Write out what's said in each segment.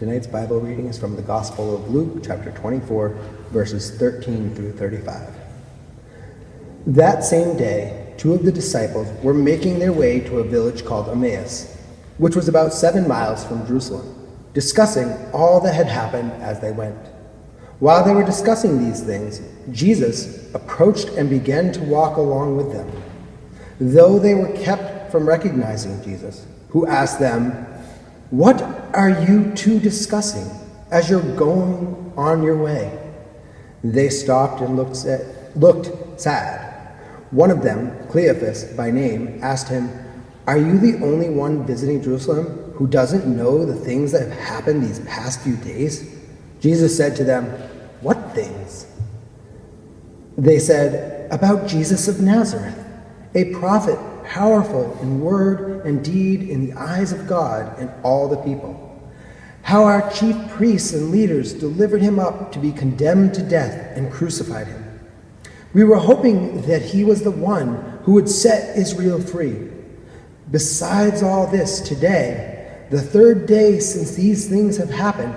Tonight's Bible reading is from the Gospel of Luke, chapter 24, verses 13 through 35. That same day, 2 of the disciples were making their way to a village called Emmaus, which was about 7 miles from Jerusalem, discussing all that had happened as they went. While they were discussing these things, Jesus approached and began to walk along with them, though they were kept from recognizing Jesus, who asked them, "What are you two discussing as you're going on your way?" They stopped and looked sad. One of them, Cleophas by name, asked him, "Are you the only one visiting Jerusalem who doesn't know the things that have happened these past few days?" Jesus said to them, "What things?" They said, "About Jesus of Nazareth, a prophet, powerful in word and deed in the eyes of God and all the people. How our chief priests and leaders delivered him up to be condemned to death and crucified him. We were hoping that he was the one who would set Israel free. Besides all this, today, the third day since these things have happened,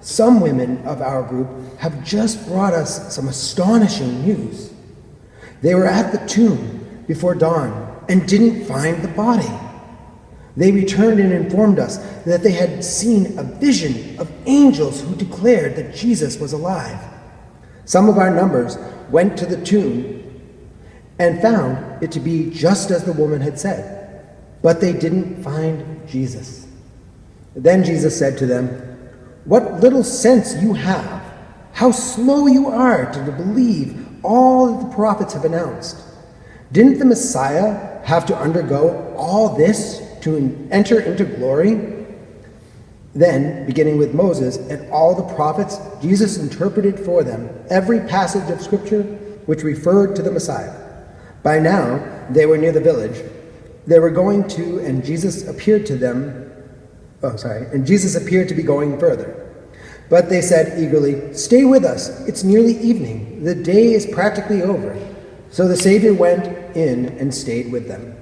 some women of our group have just brought us some astonishing news. They were at the tomb before dawn and didn't find the body. They returned and informed us that they had seen a vision of angels who declared that Jesus was alive. Some of our numbers went to the tomb and found it to be just as the woman had said, but they didn't find Jesus." Then Jesus said to them, "What little sense you have! How slow you are to believe all that the prophets have announced! Didn't the Messiah have to undergo all this to enter into glory?" Then, beginning with Moses and all the prophets, Jesus interpreted for them every passage of Scripture which referred to the Messiah. By now, they were near the village. They were going to, and Jesus appeared to be going further. But they said eagerly, "Stay with us. It's nearly evening. The day is practically over." So the Savior went in and stayed with them.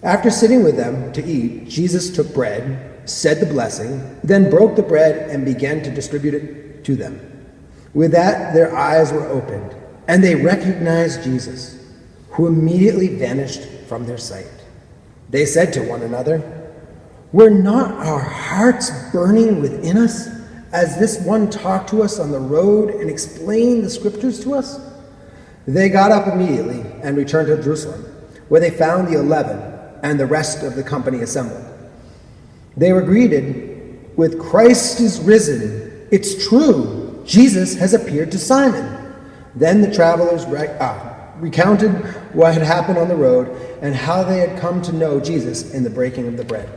After sitting with them to eat, Jesus took bread, said the blessing, then broke the bread and began to distribute it to them. With that, their eyes were opened, and they recognized Jesus, who immediately vanished from their sight. They said to one another, "Were not our hearts burning within us as this one talked to us on the road and explained the Scriptures to us?" They got up immediately and returned to Jerusalem, where they found the 11 and the rest of the company assembled. They were greeted with, "Christ is risen. It's true. Jesus has appeared to Simon." Then the travelers recounted what had happened on the road and how they had come to know Jesus in the breaking of the bread.